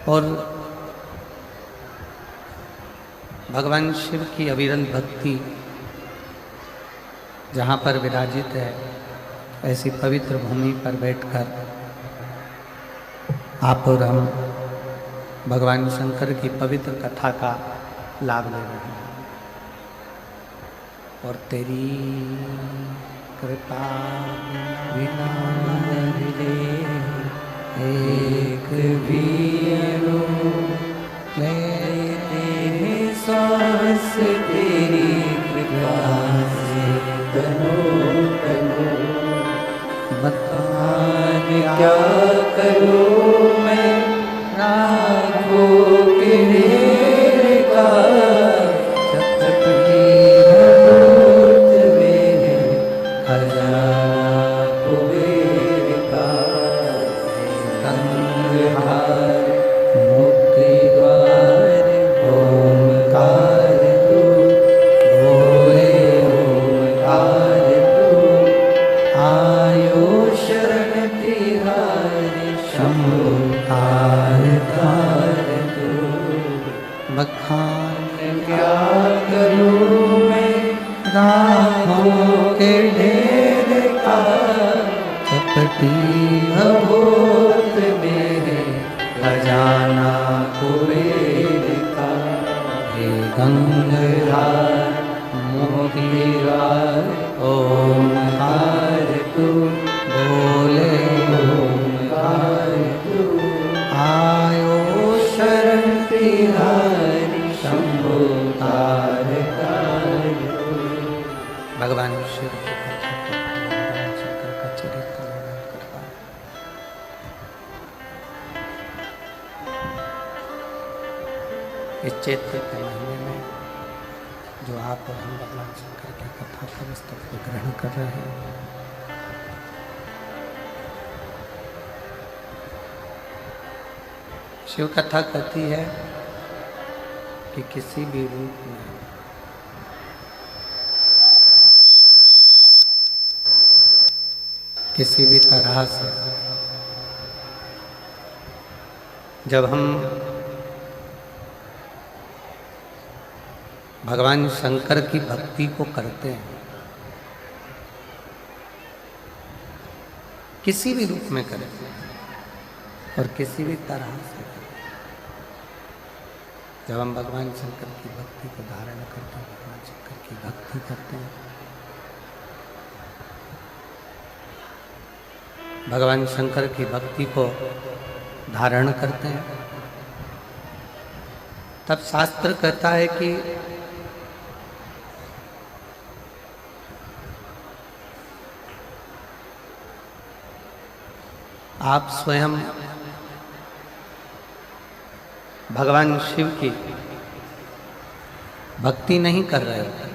और भगवान शिव की अविरल भक्ति जहाँ पर विराजित है, ऐसी पवित्र भूमि पर बैठकर आप और हम भगवान शंकर की पवित्र कथा का लाभ ले रहे हैं। और तेरी कृपा बिना मिले एक भी लेते हैं सांस तेरी कृपा से तनो तनो। बतान क्या करूं मैं राखों के ढेर का, चपटी भूत मेरे खजाना कुबेर का। गंगहार मुक्ति द्वार ओंकार तू, भोले ओंकार तू। आयो शरण तिहारी शंभु तार तार तू। बखान क्या करूं मैं राहों के ढेर का, चपटी भूत मेरे खजाना कुबेर का। हे गंगहार मोतीहार ओंकार तू, बोले ओंकार तू। आयो शरण तिहारी शंभु तार तार तू। भगवान शिव की कथा को भगवान शंकर का चरित्र वर्णन करता है। इस चैत्र के महीने में जो आप और हम भगवान शंकर की कथा का पुस्तक को ग्रहण कर रहे हैं, शिव कथा कहती है कि किसी भी रूप में किसी भी तरह से जब हम भगवान शंकर की भक्ति को करते हैं, किसी भी रूप में करें और किसी भी तरह से, जब हम भगवान शंकर की भक्ति को धारण करते हैं, भगवान शंकर की भक्ति करते हैं, भगवान शंकर की भक्ति को धारण करते हैं, तब शास्त्र कहता है कि आप स्वयं भगवान शिव की भक्ति नहीं कर रहे हो,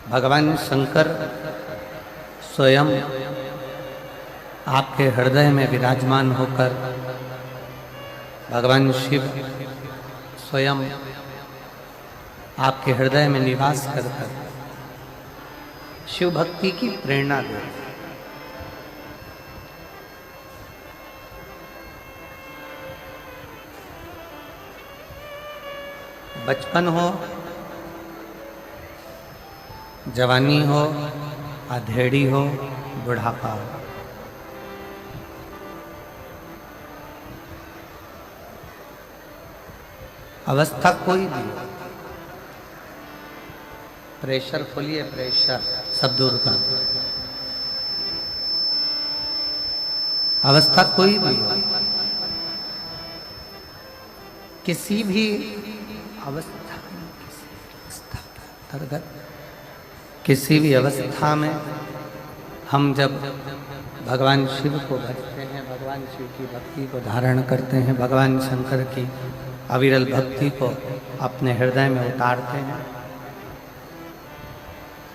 भगवान शंकर स्वयं आपके हृदय में विराजमान होकर, भगवान शिव स्वयं आपके हृदय में निवास कर शिव भक्ति की प्रेरणा दे। बचपन हो, जवानी हो, अधेड़ी हो, बुढ़ापा हो, अवस्था कोई भी हो, प्रेशर खोलिए, प्रेशर सब दूर कर, अवस्था कोई भी हो, किसी भी अवस्था में, किसी भी अवस्था में हम जब भगवान शिव को भजते हैं, भगवान शिव की भक्ति को धारण करते हैं, भगवान शंकर की अविरल भक्ति को अपने हृदय में उतारते हैं,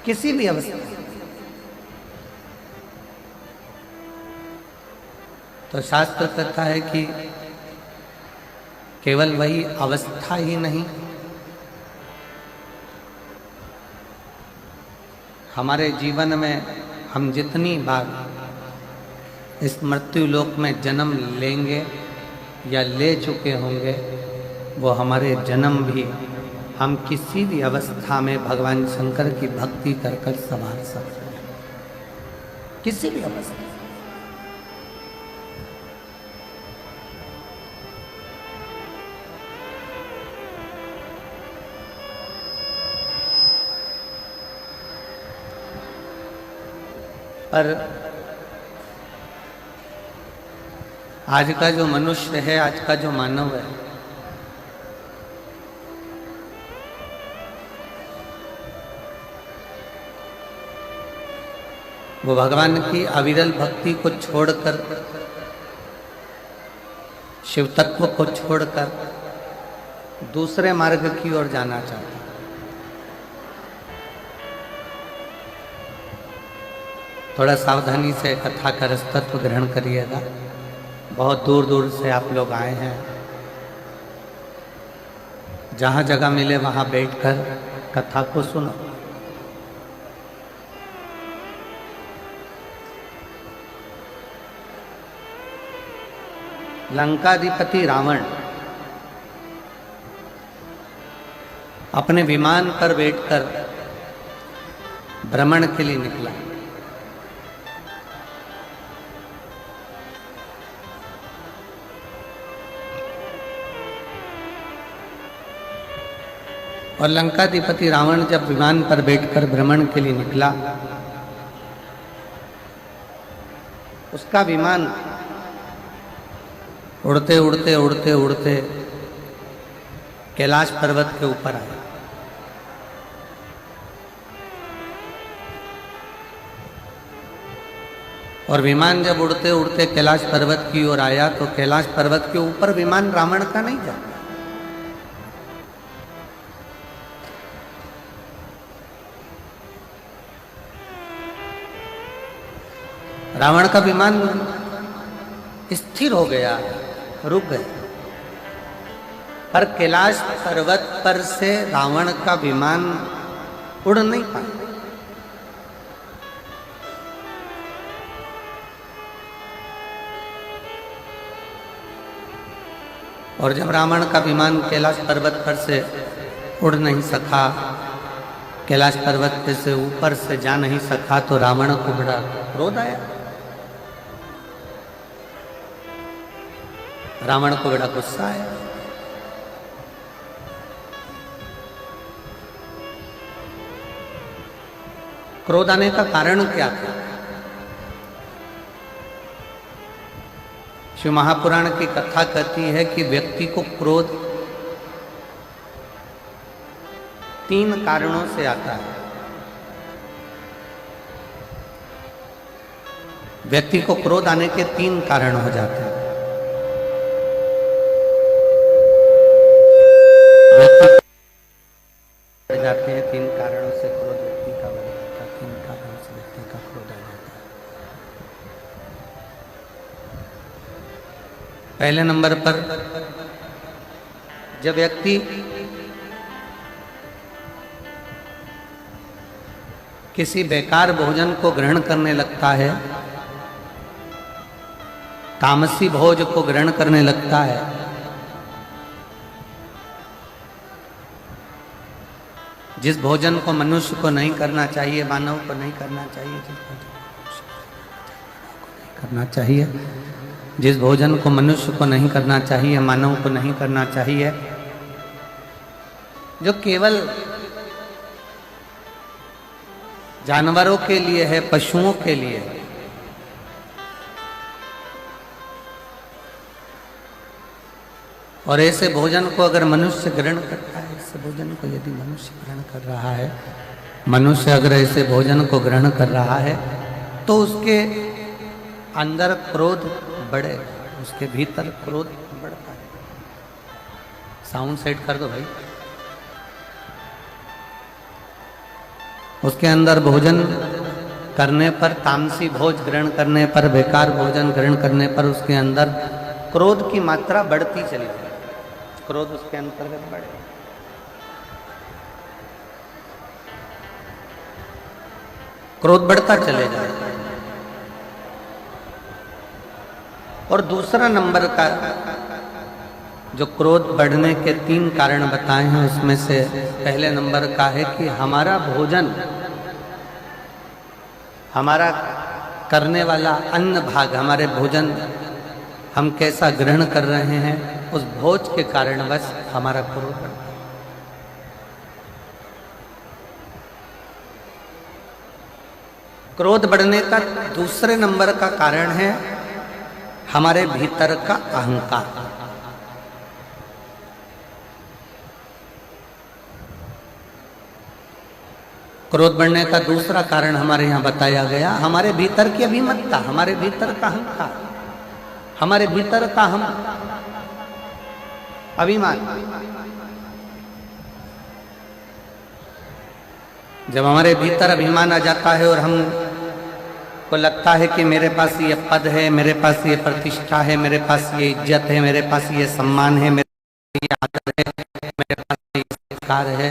किसी भी अवस्था, तो शास्त्र कहता है कि केवल वही अवस्था ही नहीं, हमारे जीवन में हम जितनी बार इस मृत्यु लोक में जन्म लेंगे या ले चुके होंगे, वो हमारे जन्म भी हम किसी भी अवस्था में भगवान शंकर की भक्ति कर कर संभाल सकते हैं, किसी भी अवस्था। पर आज का जो मनुष्य है, आज का जो मानव है, वो भगवान की अविरल भक्ति को छोड़कर, शिव तत्व को छोड़कर दूसरे मार्ग की ओर जाना चाहता है। थोड़ा सावधानी से कथा का रसतत्व ग्रहण करिएगा। बहुत दूर दूर से आप लोग आए हैं। जहाँ जगह मिले वहाँ बैठकर कथा को सुनो। लंकाधिपति रावण अपने विमान पर बैठकर भ्रमण के लिए निकला। और लंकाधिपति रावण जब विमान पर बैठकर भ्रमण के लिए निकला, उसका विमान उड़ते उड़ते उड़ते उड़ते कैलाश पर्वत के ऊपर आया। और विमान जब उड़ते उड़ते कैलाश पर्वत की ओर आया तो कैलाश पर्वत के ऊपर विमान रावण का नहीं जाता। रावण का विमान स्थिर हो गया, रुक गया। पर कैलाश पर्वत पर से रावण का विमान उड़ नहीं पाया। और जब रावण का विमान कैलाश पर्वत पर से उड़ नहीं सका, कैलाश पर्वत से ऊपर से जा नहीं सका, तो रावण को बड़ा क्रोध आया। रावण को बड़ा गुस्सा आया। क्रोध आने का कारण क्या था? शिव महापुराण की कथा कहती है कि व्यक्ति को क्रोध 3 कारणों से आता है। व्यक्ति को क्रोध आने के 3 कारण हो जाते हैं। बढ़ जाते हैं 3 कारणों से क्रोध व्यक्ति का बढ़ जाता है। 3 कारणों से व्यक्ति का क्रोध आ जाता है। पहले नंबर पर जब व्यक्ति किसी बेकार भोजन को ग्रहण करने लगता है, तामसी भोज को ग्रहण करने लगता है, जिस भोजन को मनुष्य को नहीं करना चाहिए, मानव को नहीं करना चाहिए, करना चाहिए, जिस भोजन को मनुष्य को नहीं करना चाहिए, मानव को नहीं करना चाहिए, जो केवल जानवरों के लिए है, पशुओं के लिए है, और ऐसे भोजन को अगर मनुष्य ग्रहण करता है, ऐसे भोजन को यदि मनुष्य ग्रहण कर रहा है, मनुष्य अगर ऐसे भोजन को ग्रहण कर रहा है, तो उसके अंदर क्रोध बढ़ेगा, उसके भीतर क्रोध बढ़ता है। साउंड सेट कर दो भाई। उसके अंदर भोजन करने पर, तामसी भोज ग्रहण करने पर, बेकार भोजन ग्रहण करने पर उसके अंदर क्रोध की मात्रा बढ़ती चली जाए, क्रोध उसके अंतर्गत बढ़े। क्रोध बढ़ता चले जाए। और दूसरा नंबर का जो क्रोध बढ़ने के 3 कारण बताए हैं उसमें से पहले नंबर का है कि हमारा भोजन, हमारा करने वाला अन्न भाग, हमारे भोजन हम कैसा ग्रहण कर रहे हैं, उस भोज के कारणवश हमारा क्रोध बढ़ता है। क्रोध बढ़ने का दूसरे नंबर का कारण है हमारे भीतर का अहंकार। क्रोध बढ़ने का दूसरा कारण हमारे यहां बताया गया हमारे भीतर की अभिमतता, हमारे भीतर का अहंकार, हमारे भीतर का हम अभिमान। जब हमारे भीतर अभिमान आ जाता है और हम को लगता है कि मेरे पास ये पद है, मेरे पास ये प्रतिष्ठा है, मेरे पास ये इज्जत है, मेरे पास ये सम्मान है, मेरे पास ये आदर है, मेरे पास ये संस्कार है,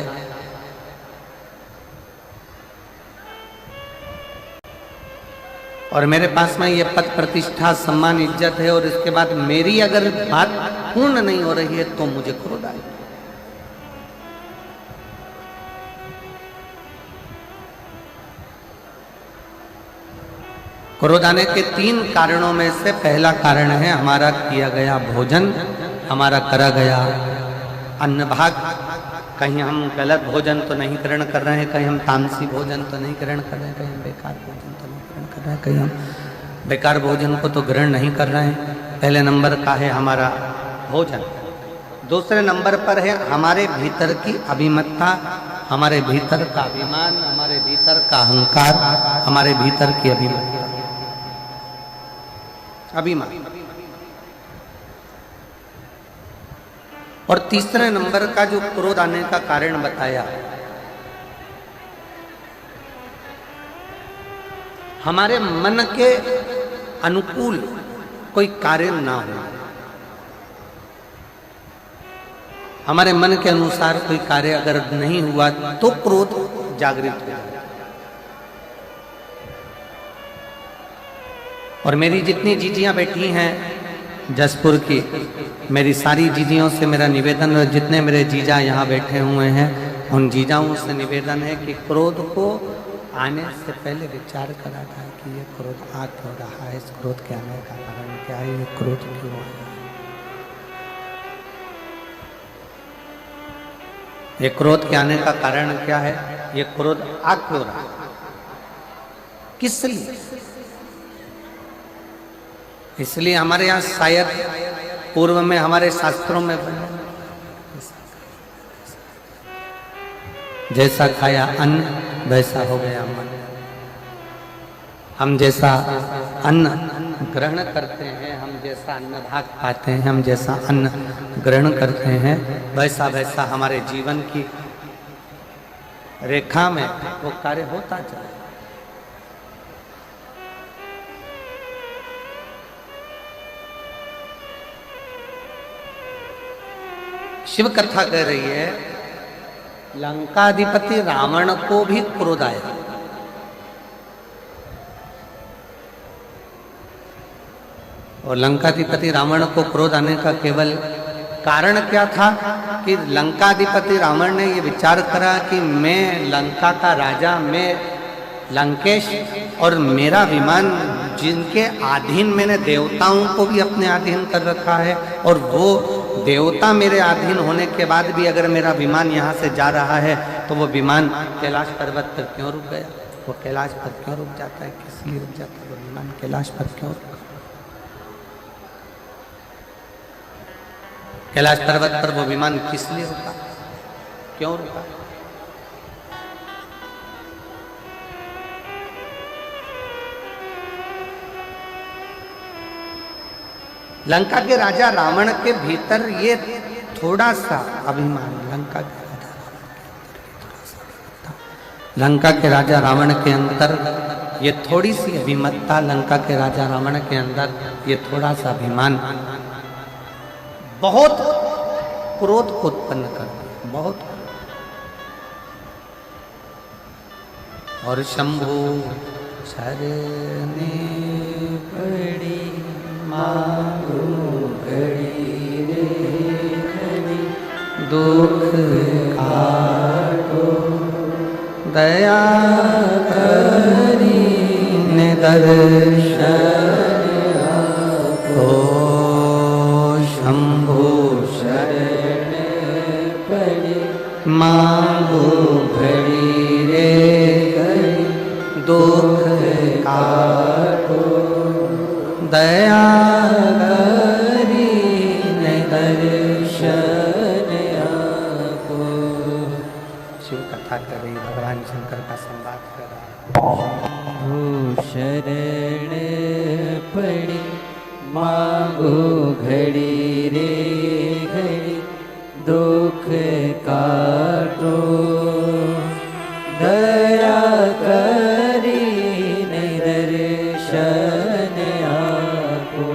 और मेरे पास में ये पद प्रतिष्ठा सम्मान इज्जत है, और इसके बाद मेरी अगर बात पूर्ण नहीं हो रही है तो मुझे क्रोध आएगा। क्रोध आने के 3 कारणों में से पहला कारण है हमारा किया गया भोजन, हमारा करा गया अन्न भाग। कहीं हम गलत भोजन तो नहीं ग्रहण कर रहे हैं, कहीं हम तामसी भोजन तो नहीं ग्रहण कर रहे हैं, कहीं हम बेकार भोजन तो नहीं ग्रहण कर रहे हैं, कहीं हम बेकार भोजन को तो ग्रहण नहीं कर रहे हैं। पहले नंबर का है हमारा भोजन। दूसरे नंबर पर है हमारे भीतर की अभिमतता, हमारे भीतर का अभिमान, हमारे भीतर का अहंकार, हमारे भीतर की अभिमतता, अभिमान। और तीसरे नंबर का जो क्रोध आने का कारण बताया, हमारे मन के अनुकूल कोई कार्य ना हो, हमारे मन के अनुसार कोई कार्य अगर नहीं हुआ तो क्रोध जागृत हो। और मेरी जितनी जीजियां बैठी हैं जसपुर की, मेरी सारी जीजियों से मेरा निवेदन, और जितने मेरे जीजा यहाँ बैठे हुए हैं उन जीजाओं से निवेदन है कि क्रोध को आने से पहले विचार करा जाए कि ये क्रोध आ क्यों रहा है, इस क्रोध के आने का कारण क्या है, ये क्रोध क्यों आया, ये क्रोध के आने का कारण क्या है, ये क्रोध आ क्यों रहा है, किस लिए। इसलिए हमारे यहाँ शायद पूर्व में हमारे शास्त्रों में जैसा खाया अन्न वैसा हो गया मन। हम जैसा अन्न ग्रहण करते हैं, हम जैसा अन्न भाग पाते हैं, हम जैसा अन्न ग्रहण करते हैं, वैसा वैसा हमारे जीवन की रेखा में वो कार्य होता चला। शिव कथा कह रही है लंकाधिपति रावण को भी क्रोध आया। और लंकाधिपति रावण को क्रोध आने का केवल कारण क्या था कि लंकाधिपति रावण ने ये विचार करा कि मैं लंका का राजा, मैं लंकेश, और मेरा विमान जिनके अधीन मैंने देवताओं को भी अपने अधीन कर रखा है, और वो देवता मेरे अधीन होने के बाद भी अगर मेरा विमान यहाँ से जा रहा है तो वो विमान कैलाश पर्वत पर क्यों रुक गया, वो कैलाश पर क्यों रुक जाता है, किस लिए रुक जाता है वो विमान कैलाश पर क्यों रुका, कैलाश पर्वत पर वो विमान किस लिए रुका, क्यों रुका। लंका के राजा रावण के भीतर ये थोड़ा सा अभिमान, लंका के राजा रावण के अंदर ये थोड़ी सी अभिमतता, लंका के राजा रावण के अंदर ये थोड़ा सा अभिमान बहुत क्रोध को उत्पन्न करती, बहुत। और शंभु शरणे पड़ी मारू घड़ी रे दुख काटो, दया करीने दर्शन आपो, शंभु शरण पड़े मांगो घड़ी रे घड़ी, दुख काटो, दया करीने दर्शन आपो। शिव कथा कर रही, भगवान शंकर का संवाद कर रहा है। शरण पड़ी मांगो घड़ी रे घड़ी, दुख काटो, दया करीने दर्शन आपो।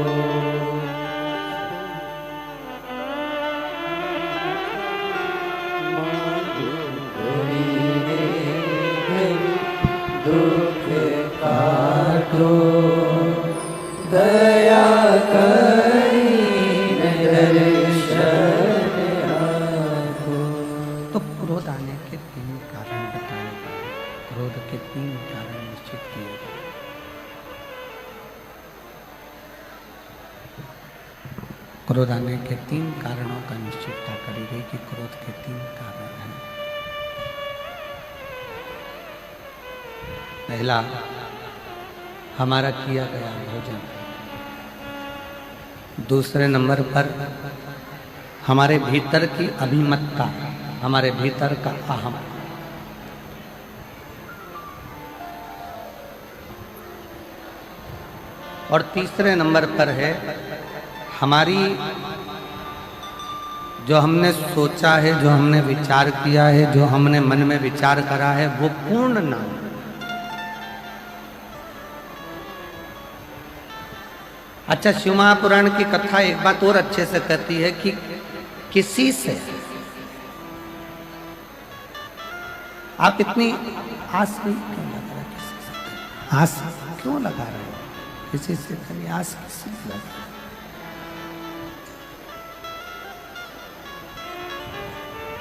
मांगो घड़ी रे घड़ी, दुख काटो, दया करीने दर्शन आपो। तो क्रोध आने के 3 कारण बताए गए। क्रोध के 3 कारण निश्चित किए गए। क्रोध आने के 3 कारणों का निश्चितता करी गई कि क्रोध के 3 कारण हैं। पहला, हमारा किया गया भोजन। दूसरे नंबर पर हमारे भीतर की अभिमतता, हमारे भीतर का अहम। और तीसरे नंबर पर है हमारी जो हमने सोचा है, जो हमने विचार किया है, जो हमने मन में विचार करा है, वो पूर्ण ना हो। अच्छा, शिव महापुराण की कथा एक बात और अच्छे से कहती है कि किसी से आप इतनी आस नहीं क्यों लगा रहे, किसी से आस क्यों लगा रहे हो, किसी से कभी आस किसी से लगा रहे।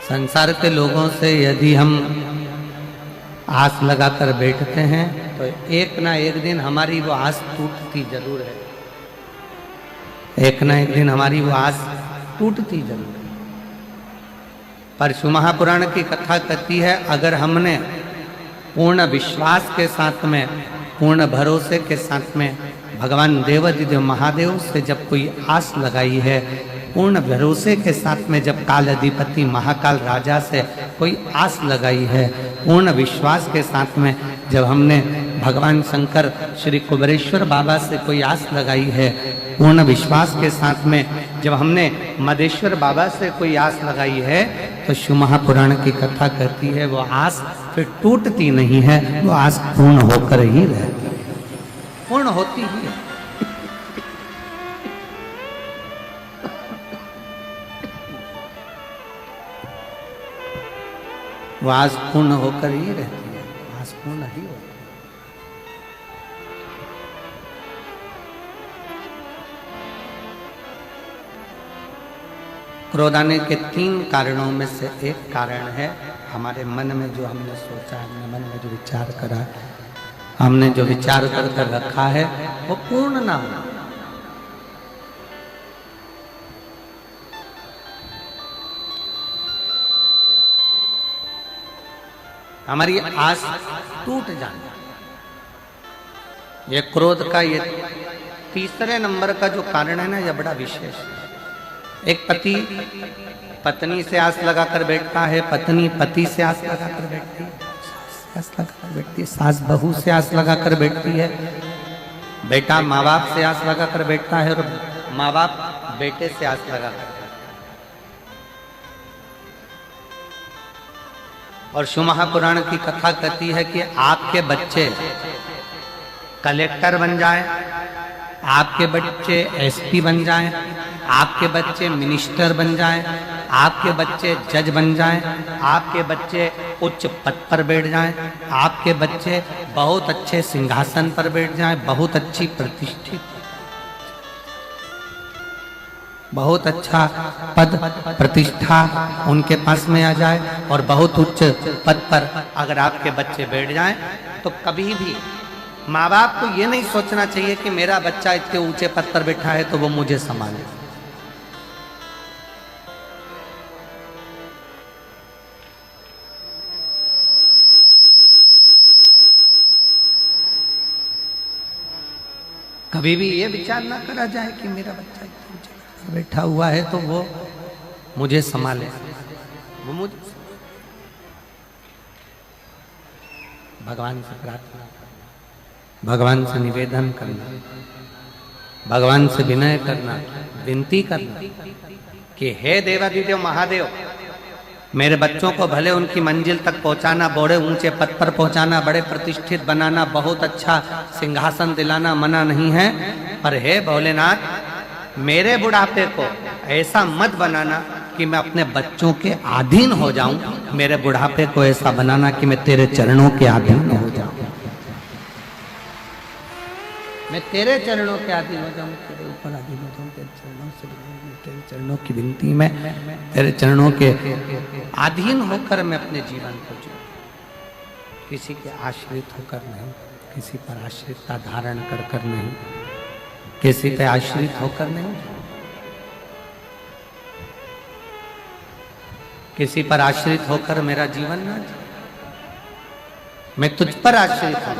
संसार के लोगों से यदि हम आस लगाकर बैठते हैं तो एक ना एक दिन हमारी वो आस टूटती जरूर है। एक ना एक दिन हमारी वो आस टूटती जरूर है। पर शिव महापुराण की कथा कहती है, अगर हमने पूर्ण विश्वास के साथ में, पूर्ण भरोसे के साथ में भगवान देवाधिदेव महादेव से जब कोई आस लगाई है, पूर्ण भरोसे के साथ में जब काल अधिपति महाकाल राजा से कोई आस लगाई है, पूर्ण विश्वास के साथ में जब हमने भगवान शंकर श्री कुबेरेश्वर बाबा से कोई आस लगाई है, पूर्ण विश्वास के साथ में जब हमने मदेश्वर बाबा से कोई आस लगाई है, तो शिव महापुराण की कथा कहती है वो आस फिर टूटती नहीं है, वो आस पूर्ण होकर ही रहती है, पूर्ण होती ही है। वो आस पूर्ण होकर ही रहती है, आस पूर्ण ही होती है। क्रोध आने के 3 कारणों में से एक कारण है हमारे मन में जो हमने सोचा, हमने मन में जो विचार करा, हमने जो विचार कर रखा है वो पूर्ण ना हो। हमारी आस टूट जाना, ये क्रोध का ये तीसरे नंबर का जो कारण है ना, ये बड़ा विशेष है। एक पति पत्नी से आस लगाकर बैठता है, पत्नी पति से आस लगाकर बैठती है, आस लगाकर बैठती है, सास बहू से आस लगाकर बैठती है, बेटा माँ बाप से आस लगाकर बैठता है और माँ बाप बेटे से आस लगाकर। और शिव महापुराण की कथा कहती है कि आपके बच्चे कलेक्टर बन जाए, आपके बच्चे एसपी बन जाएं, आपके बच्चे मिनिस्टर बन जाएं, आपके बच्चे जज बन जाएं, आपके बच्चे उच्च पद पर बैठ जाएं, आपके बच्चे बहुत अच्छे सिंहासन पर बैठ जाएं, बहुत अच्छी प्रतिष्ठित। बहुत अच्छा पद प्रतिष्ठा उनके पास में आ जाए और बहुत उच्च पद पर अगर आपके बच्चे बैठ जाएं, तो कभी भी माँ बाप को ये नहीं सोचना चाहिए कि मेरा बच्चा इतने ऊंचे पद पर बैठा है तो वो मुझे संभाले। कभी भी ये विचार ना करा जाए कि मेरा बच्चा इतना ऊंचे पद पर बैठा हुआ है तो वो मुझे संभाले, वो मुझे। भगवान से प्रार्थना करना, भगवान से निवेदन करना, भगवान से विनय करना, विनती करना कि हे देवाधिदेव महादेव, मेरे बच्चों को भले उनकी मंजिल तक पहुंचाना, बड़े ऊंचे पद पर पहुंचाना, बड़े प्रतिष्ठित बनाना, बहुत अच्छा सिंहासन दिलाना मना नहीं है, पर हे भोलेनाथ मेरे बुढ़ापे को ऐसा मत बनाना कि मैं अपने बच्चों के अधीन हो जाऊं। मेरे बुढ़ापे को ऐसा बनाना कि मैं तेरे चरणों के अधीन हो जाऊं, मैं तेरे चरणों के अधीन हो जाऊं, तेरे ऊपर अधीन हो जाऊं, तेरे चरणों से तेरे चरणों की विनती में तेरे चरणों के अधीन होकर मैं अपने जीवन को जीऊं, किसी के आश्रित होकर नहीं, किसी पर आश्रितता धारण कर कर नहीं, किसी पे आश्रित होकर नहीं, किसी पर आश्रित होकर मेरा जीवन ना जीऊं, मैं तुझ पर आश्रित हूं,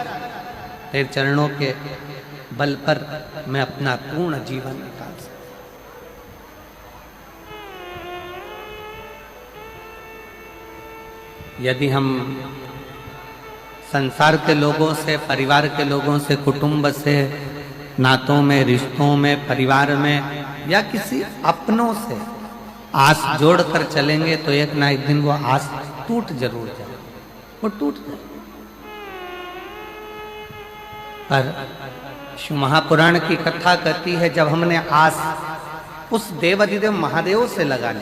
तेरे चरणों के बल पर मैं अपना पूर्ण जीवन निकाल सकता। यदि हम संसार के लोगों से, परिवार के लोगों से, कुटुंब से, नातों में, रिश्तों में, परिवार में या किसी अपनों से आस जोड़कर चलेंगे तो एक ना एक दिन वो आस टूट जरूर जाए, वो टूट जाए। पर शिव महापुराण की कथा कहती है जब हमने आस उस देवाधिदेव महादेव से लगा ली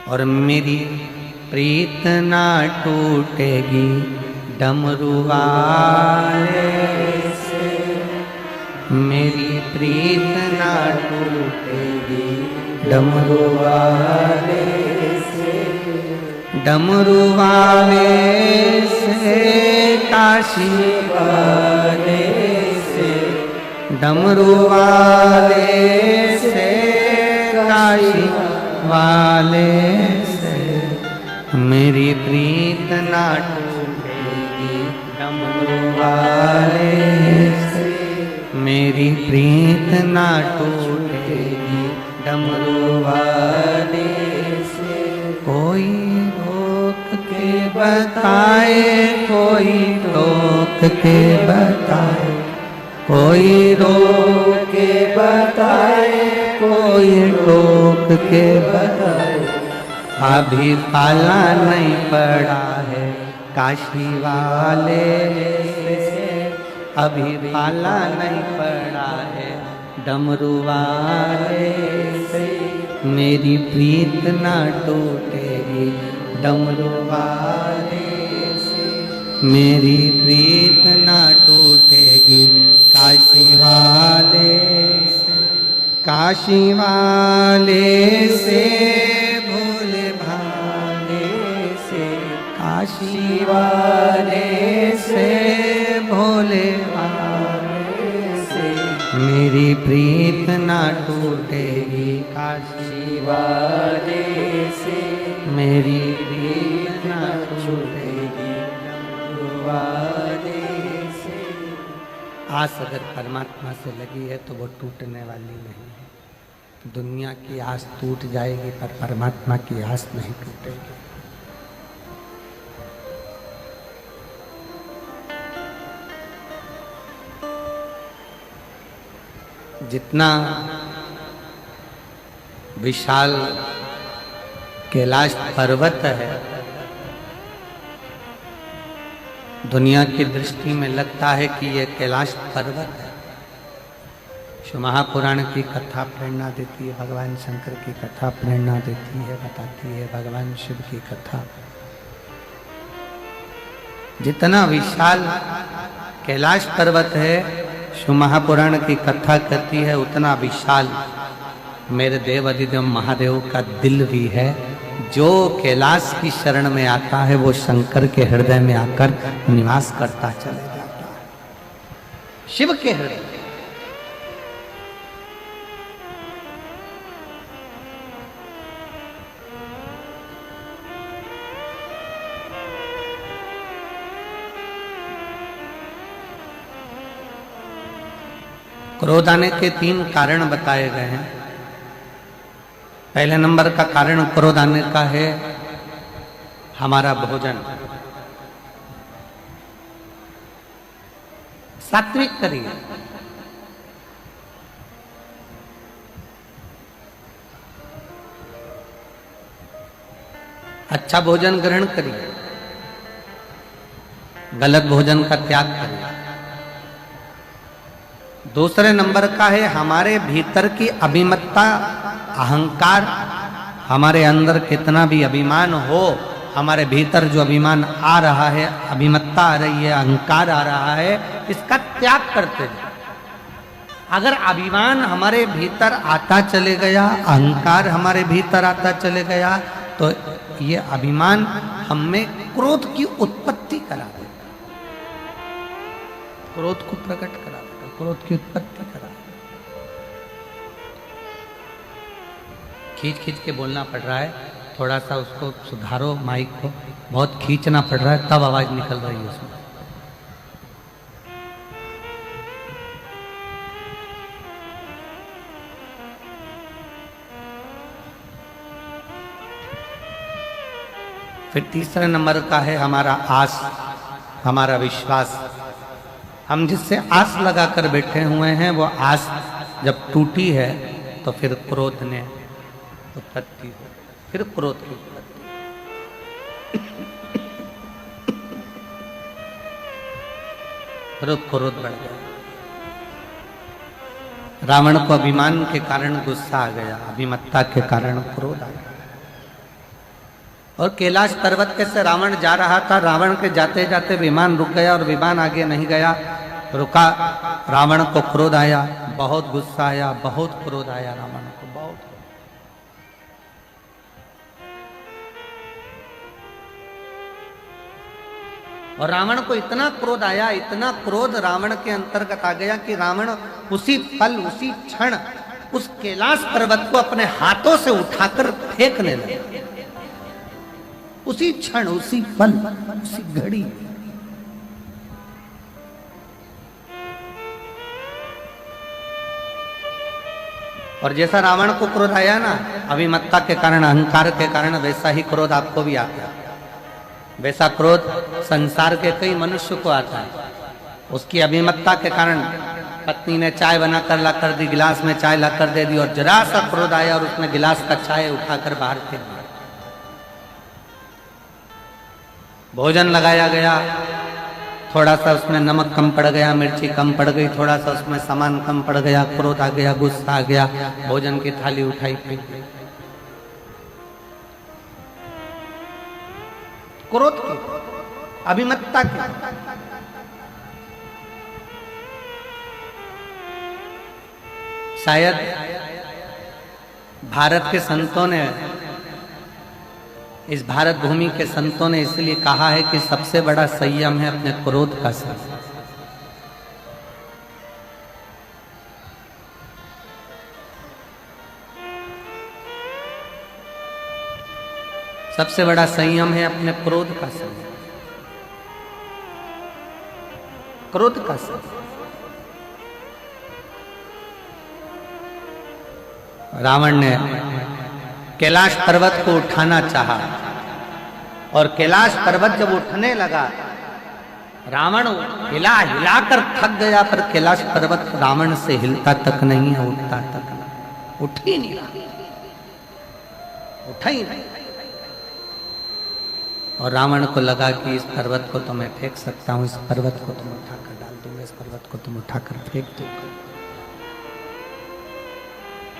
और मेरी प्रीत ना टूटेगी डमरू वाले से, मेरी प्रीत ना टूटेगी डमरू वाले से, डमरू वाले से, काशी वाले से, डमरू वाले से, काशी वाले से, मेरी प्रीत ना टूटेगी डमरू वाले से, मेरी प्रीत ना टूटेगी डमरू वाले से। कोई रोक के बताए, कोई रोक के बताए, कोई रोक के बताए, कोई रोक के बताए, अभी पाला नहीं पड़ा है काशी वाले से, अभी पाला नहीं पड़ा है डमरू वाले से, मेरी प्रीत ना टूटेगी डमरू वाले से, मेरी प्रीत ना टूटेगी काशी वाले से, काशी वाले से, भोले भाले से, काशी वाले से, भोले भाले से, मेरी प्रीत ना टूटेगी काशी वाले से, मेरी प्रीत ना टूटेगी वाले से। आस अगर परमात्मा से लगी है तो वो टूटने वाली नहीं है। दुनिया की आस टूट जाएगी पर परमात्मा की आस नहीं टूटेगी। जितना विशाल कैलाश पर्वत है, दुनिया की दृष्टि में लगता है कि यह कैलाश पर्वत है। शिव महापुराण की कथा प्रेरणा देती है, भगवान शंकर की कथा प्रेरणा देती है, बताती है भगवान शिव की कथा। जितना विशाल कैलाश पर्वत है, शिव महापुराण की कथा कहती है उतना विशाल मेरे देव अधिदेव महादेव का दिल भी है। जो कैलाश की शरण में आता है वो शंकर के हृदय में आकर निवास करता चले जाता है। शिव के हृदय क्रोध आने के 3 कारण बताए गए हैं। पहले नंबर का कारण क्रोध आने का है हमारा भोजन। सात्विक करिए, अच्छा भोजन ग्रहण करिए, गलत भोजन का त्याग करिए। दूसरे नंबर का है हमारे भीतर की अभिमत्ता, अहंकार। हमारे अंदर कितना भी अभिमान हो, हमारे भीतर जो अभिमान आ रहा है, अभिमत्ता आ रही है, अहंकार आ रहा है, इसका त्याग करते हैं। अगर अभिमान हमारे भीतर आता चले गया, अहंकार हमारे भीतर आता चले गया, तो ये अभिमान हमें क्रोध की उत्पत्ति करा देगा, क्रोध को प्रकट करा देगा, क्रोध की उत्पत्ति करा। खींच खींच के बोलना पड़ रहा है, थोड़ा सा उसको सुधारो, माइक को बहुत खींचना पड़ रहा है, तब आवाज निकल रही है उसमें। फिर तीसरे नंबर का है हमारा आस, हमारा विश्वास। हम जिससे आस लगाकर बैठे हुए हैं, वो आस जब टूटी है तो फिर क्रोध ने उत्पत्ति हो, फिर क्रोध की उत्पत्ति। फिर क्रोध बढ़ गया। रावण को अभिमान के कारण गुस्सा आ गया, अभिमत्ता के कारण क्रोध आ गया। और कैलाश पर्वत पे से रावण जा रहा था, रावण के जाते जाते विमान रुक गया और विमान आगे नहीं गया, रुका। रावण को क्रोध आया, बहुत गुस्सा आया, बहुत क्रोध आया रावण को, बहुत। और रावण को इतना क्रोध आया, इतना क्रोध रावण के अंतर्गत आ गया कि रावण उसी पल, उसी क्षण उस कैलाश पर्वत को अपने हाथों से उठाकर फेंकने लगा। उसी क्षण, उसी पल, उसी घड़ी। और जैसा रावण को क्रोध आया ना, अभिमत्ता के कारण, अहंकार के कारण, वैसा ही क्रोध आपको भी आता है। वैसा क्रोध संसार के कई मनुष्य को आता है। उसकी अभिमत्ता के कारण पत्नी ने चाय बनाकर ला कर दी, गिलास में चाय ला कर दे दी, और जरा सा क्रोध आया और उसने गिलास का चाय उठाकर बाहर फेंक दिया। भोजन लगाया गया, थोड़ा सा उसमें नमक कम पड़ गया, मिर्ची कम पड़ गई, थोड़ा सा उसमें सामान कम पड़ गया, क्रोध आ गया, गुस्सा आ गया, भोजन की थाली उठाई फेंक दी। क्रोध की, अभिमत्ता की। शायद भारत के संतों ने, इस भारत भूमि के संतों ने इसलिए कहा है कि सबसे बड़ा संयम है अपने क्रोध का संयम। सबसे बड़ा संयम है अपने क्रोध का संयम, क्रोध का संयम। रावण ने कैलाश पर्वत को उठाना चाहा, और कैलाश पर्वत जब उठने लगा, रावण हिला हिलाकर थक गया, पर कैलाश पर्वत रावण से हिलता तक नहीं है, उठता तक नहीं, उठ ही नहीं रहा, उठा ही नहीं। और रावण को लगा कि इस पर्वत को तो मैं फेंक सकता हूं, इस पर्वत को तुम उठाकर डाल दूंगा, इस पर्वत को तुम उठाकर फेंक दूंगा,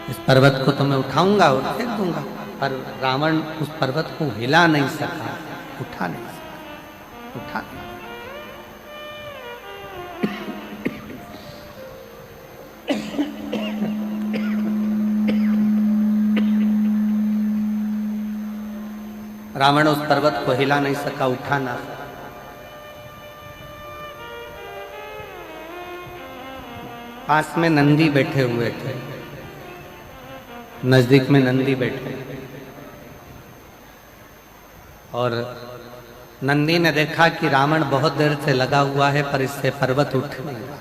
इस पर्वत को तो मैं उठाऊंगा और फेंक दूंगा। पर रावण उस पर्वत को हिला नहीं सका, उठा नहीं सका, उठा नहीं। रावण उस पर्वत को हिला नहीं सका, उठा ना सका। पास में नंदी बैठे हुए थे, नजदीक में नंदी बैठे, और नंदी ने देखा कि रावण बहुत देर से लगा हुआ है पर इससे पर्वत उठ नहीं रहा।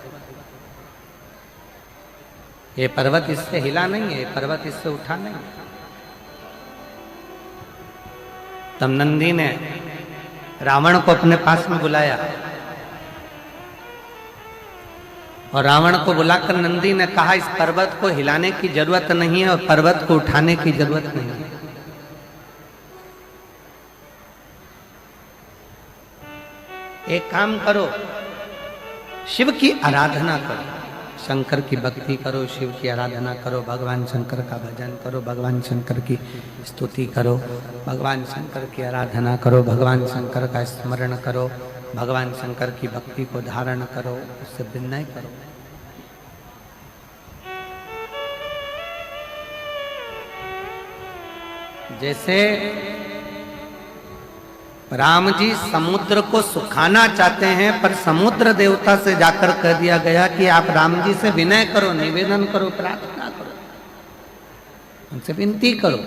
ये पर्वत इससे हिला नहीं है, ये पर्वत इससे उठा नहीं है। तब नंदी ने रावण को अपने पास में बुलाया और रावण को बुलाकर नंदी ने कहा, इस पर्वत को हिलाने की जरूरत नहीं है और पर्वत को उठाने की जरूरत नहीं है। एक काम करो, शिव की आराधना करो, शंकर की भक्ति करो, शिव की आराधना करो, भगवान शंकर का भजन करो, भगवान शंकर की स्तुति करो, भगवान शंकर की आराधना करो, भगवान शंकर का स्मरण करो, भगवान शंकर की भक्ति को धारण करो, उससे विनय करो। जैसे राम जी समुद्र को सुखाना चाहते हैं पर समुद्र देवता से जाकर कह दिया गया कि आप राम जी से विनय करो, निवेदन करो, प्रार्थना करो, उनसे विनती करो।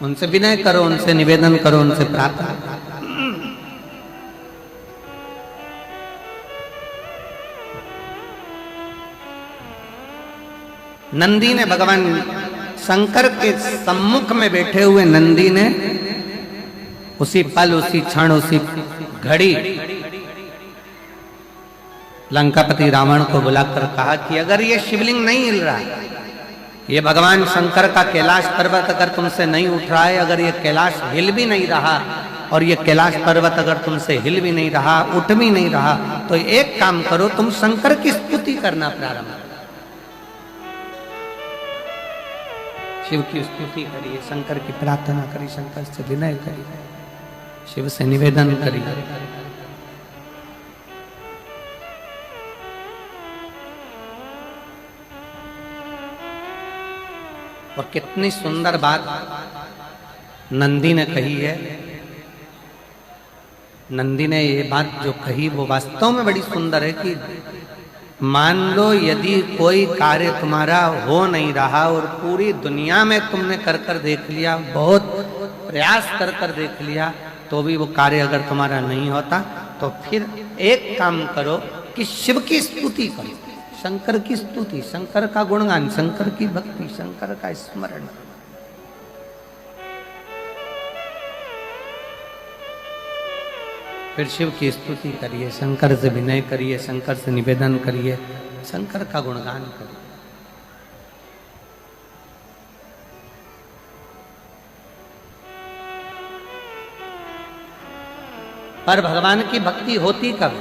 उनसे विनय करो, उनसे निवेदन करो, उनसे प्रार्थना करो। नंदी ने भगवान शंकर के सम्मुख में बैठे हुए नंदी ने उसी पल, उसी क्षण, उसी घड़ी लंकापति रावण को बुलाकर कहा कि अगर ये शिवलिंग नहीं हिल रहा, ये भगवान शंकर का कैलाश पर्वत अगर तुमसे नहीं उठ रहा है, अगर ये कैलाश हिल भी नहीं रहा और ये कैलाश पर्वत अगर तुमसे हिल भी नहीं रहा, उठ भी नहीं रहा, तो एक काम करो, तुम शंकर की स्तुति करना प्रारंभ करो। शिव की स्तुति करिए, शंकर की प्रार्थना करिए, शंकर से विनय करिए, शिव से निवेदन करिए। और कितनी सुंदर बात नंदी ने कही है। नंदी ने ये बात जो कही वो वास्तव में बड़ी सुंदर है कि मान लो यदि कोई कार्य तुम्हारा हो नहीं रहा और पूरी दुनिया में तुमने कर कर देख लिया, बहुत प्रयास कर कर देख लिया, तो भी वो कार्य अगर तुम्हारा नहीं होता, तो फिर एक काम करो कि शिव की स्तुति करो, शंकर की स्तुति, शंकर का गुणगान, शंकर की भक्ति, शंकर का स्मरण। फिर शिव की स्तुति करिए, शंकर से विनय करिए, शंकर से निवेदन करिए, शंकर का गुणगान करिए। पर भगवान की भक्ति होती कब?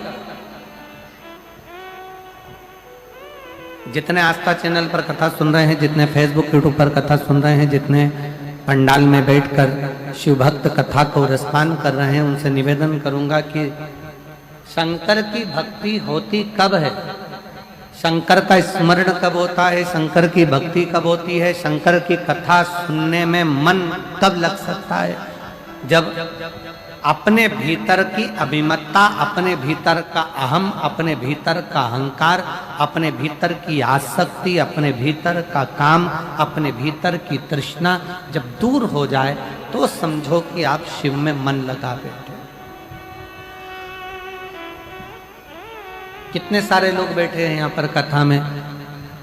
जितने आस्था चैनल पर कथा सुन रहे हैं, जितने फेसबुक यूट्यूब पर कथा सुन रहे हैं, जितने पंडाल में बैठकर शिव भक्त कथा को रसपान कर रहे हैं, उनसे निवेदन करूंगा कि शंकर की भक्ति होती कब है, शंकर का स्मरण कब होता है, शंकर की भक्ति कब होती है, शंकर की कथा सुनने में मन कब लग सकता है, जब अपने भीतर की अभिमत्ता, अपने भीतर का अहम, अपने भीतर का अहंकार, अपने भीतर की आसक्ति, अपने भीतर का काम, अपने भीतर की तृष्णा जब दूर हो जाए तो समझो कि आप शिव में मन लगा बैठे। कितने सारे लोग बैठे हैं यहाँ पर कथा में,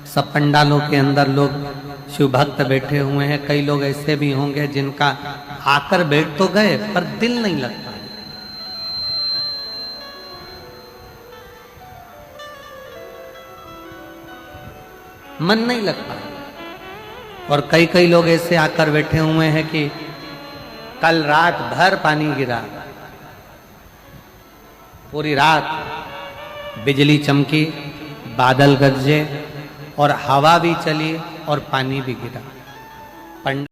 सब पंडालों के अंदर लोग शिव भक्त बैठे हुए हैं। कई लोग ऐसे भी होंगे जिनका आकर बैठ तो गए पर दिल नहीं लगता, मन नहीं लगता। और कई कई लोग ऐसे आकर बैठे हुए हैं कि कल रात भर पानी गिरा, पूरी रात बिजली चमकी, बादल गरजे और हवा भी चली और पानी भी गिरा।